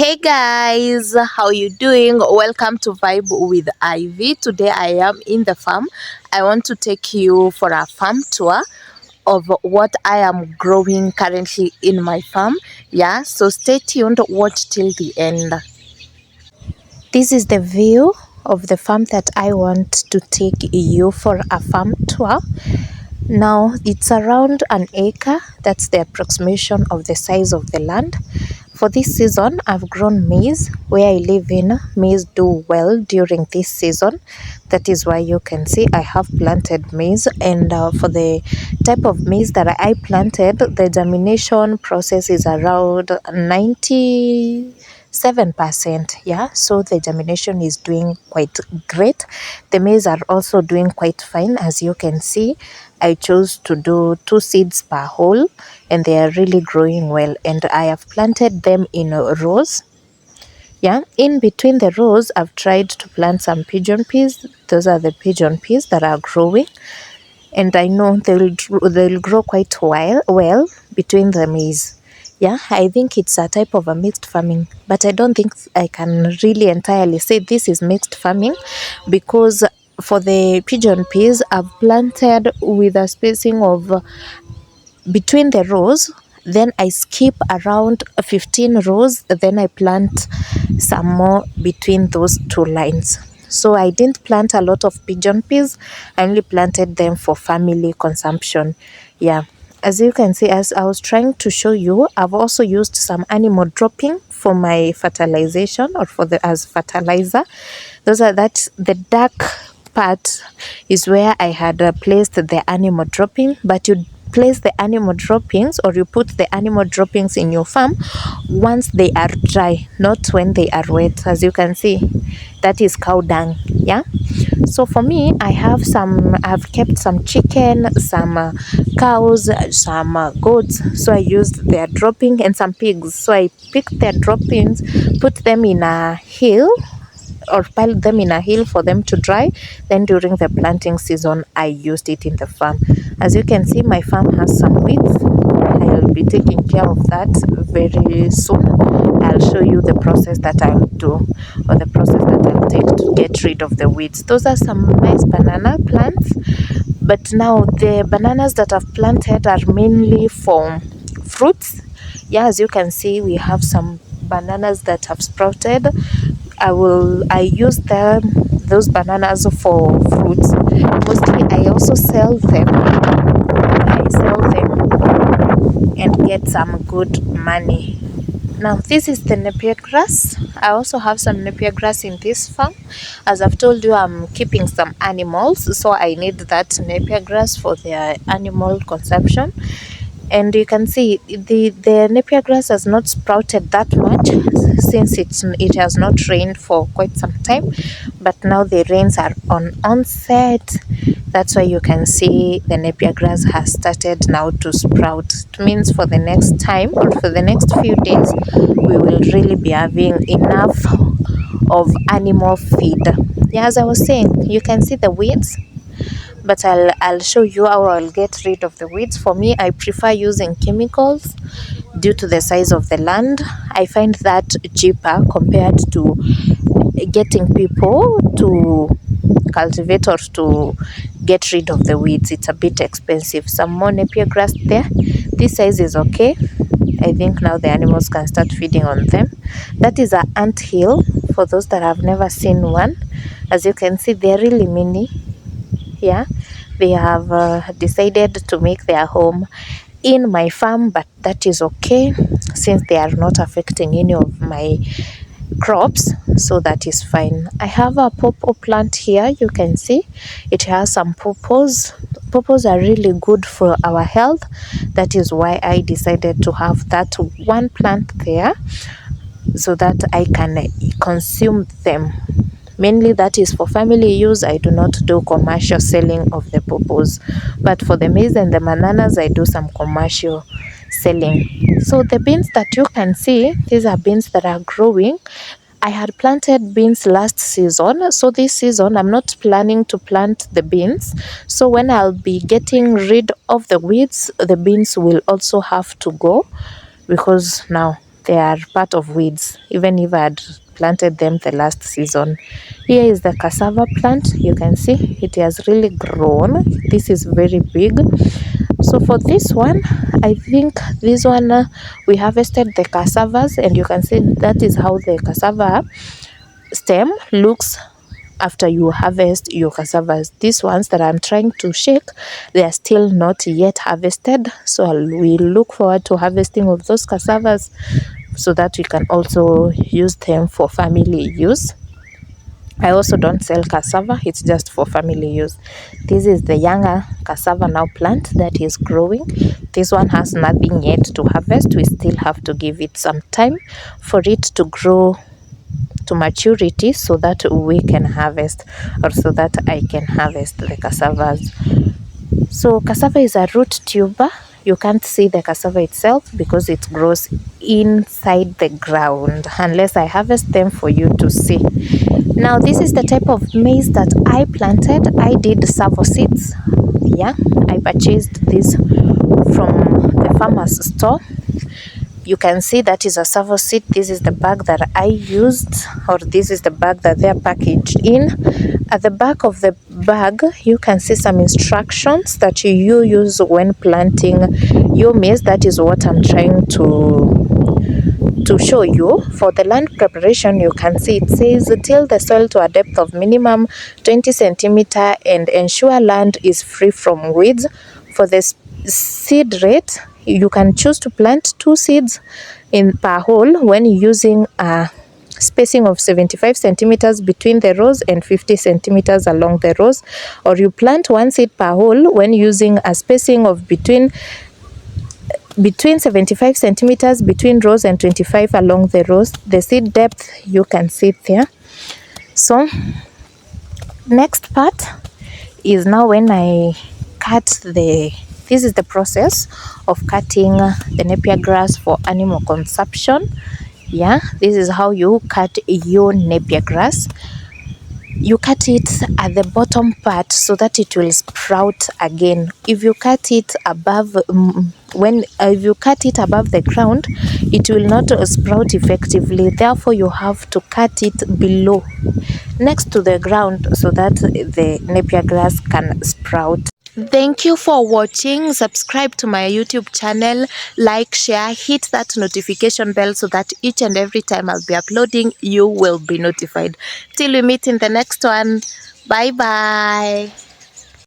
Hey guys, how you doing? Welcome to Vibe with Ivy. Today I am in the farm. I want to take you for a farm tour of what I am growing currently in my farm. Yeah, so stay tuned, watch till the end. This is the view of the farm that I want to take you for a farm tour. Now it's around an acre. That's the approximation of the size of the land. For this season, I've grown maize. Where I live in, maize do well during this season. That is why you can see I have planted maize. And for the type of maize that I planted, the germination process is around 97%. Yeah, so the germination is doing quite great. The maize are also doing quite fine. As you can see, I chose to do 2 seeds per hole, and they are really growing well, and I have planted them in rows. Yeah, in between the rows I've tried to plant some pigeon peas. Those are the pigeon peas that are growing, and I know they'll grow quite well between the maize. Yeah, I think it's a type of a mixed farming, but I don't think I can really entirely say this is mixed farming, because for the pigeon peas I've planted with a spacing of between the rows, then I skip around 15 rows, then I plant some more between those two lines. So I didn't plant a lot of pigeon peas. I only planted them for family consumption. Yeah, as you can see, as I was trying to show you, I've also used some animal dropping for my fertilization, or for the as fertilizer. Those are the dark part is where I had placed the animal dropping, but you place the animal droppings, or you put the animal droppings in your farm once they are dry, not when they are wet. As you can see, that is cow dung. Yeah, so for me, I've kept some chicken, some cows, some goats, so I used their dropping, and some pigs, so I picked their droppings, put them in a hill, or piled them in a hill for them to dry. Then during the planting season, I used it in the farm. As you can see, my farm has some weeds. I'll be taking care of that very soon. I'll show you the process that I'll do, or the process that I'll take to get rid of the weeds. Those are some nice banana plants, but now the bananas that I've planted are mainly for fruits. Yeah, as you can see, we have some bananas that have sprouted. I use those bananas for fruits. Mostly I also sell them. I sell them and get some good money. Now this is the napier grass. I also have some napier grass in this farm. As I've told you, I'm keeping some animals, so I need that napier grass for their animal consumption. And you can see the napier grass has not sprouted that much since it has not rained for quite some time, but now the rains are on onset. That's why you can see the napier grass has started now to sprout. It means for the next time, or for the next few days, we will really be having enough of animal feed. Yeah, as I was saying, you can see the weeds, but I'll show you how I'll get rid of the weeds. For me, I prefer using chemicals due to the size of the land. I find that cheaper compared to getting people to cultivate or to get rid of the weeds. It's a bit expensive. Some more napier grass there. This size is okay. I think now the animals can start feeding on them. That is an ant hill, for those that have never seen one. As you can see, they're really mini. Yeah, they have decided to make their home in my farm, but that is okay since they are not affecting any of my crops, so that is fine. I have a pawpaw plant here. You can see it has some pawpaws. Pawpaws are really good for our health. That is why I decided to have that one plant there, so that I can consume them. Mainly that is for family use. I do not do commercial selling of the pawpaws, but for the maize and the bananas I do some commercial selling. So the beans that you can see, these are beans that are growing. I had planted beans last season, so this season I'm not planning to plant the beans. So when I'll be getting rid of the weeds, the beans will also have to go, because now they are part of weeds, even if I had planted them the last season. Here is the cassava plant. You can see it has really grown. This is very big. So for this one, I think this one we harvested the cassavas, and you can see that is how the cassava stem looks after you harvest your cassavas. These ones that I'm trying to shake, they are still not yet harvested, so we look forward to harvesting of those cassavas so that we can also use them for family use. I also don't sell cassava, it's just for family use. This is the younger cassava now plant that is growing. This one has nothing yet to harvest. We still have to give it some time for it to grow to maturity so that we can harvest, or so that I can harvest the cassavas. So cassava is a root tuber. You can't see the cassava itself because it grows inside the ground unless I harvest them for you to see. Now this is the type of maize that I planted. I did savo seeds. Yeah, I purchased this from the farmer's store. You can see that is a savo seed. This is the bag that I used, or this is the bag that they're packaged in. At the back of the bag, you can see some instructions that you use when planting your maize. That is what I'm trying to show you. For the land preparation, you can see it says till the soil to a depth of minimum 20 centimeter and ensure land is free from weeds. For the seed rate, you can choose to plant 2 seeds in per hole when using a spacing of 75 centimeters between the rows and 50 centimeters along the rows, or you plant 1 seed per hole when using a spacing of between 75 centimeters between rows and 25 along the rows. The seed depth you can see there. So next part is now when I cut this is the process of cutting the napier grass for animal consumption. Yeah, this is how you cut your napier grass. You cut it at the bottom part so that it will sprout again. If you cut it above if you cut it above the ground, it will not sprout effectively. Therefore you have to cut it below, next to the ground, so that the napier grass can sprout. Thank you for watching. Subscribe to my YouTube channel, like, share, hit that notification bell so that each and every time I'll be uploading, you will be notified. Till we meet in the next one. Bye bye.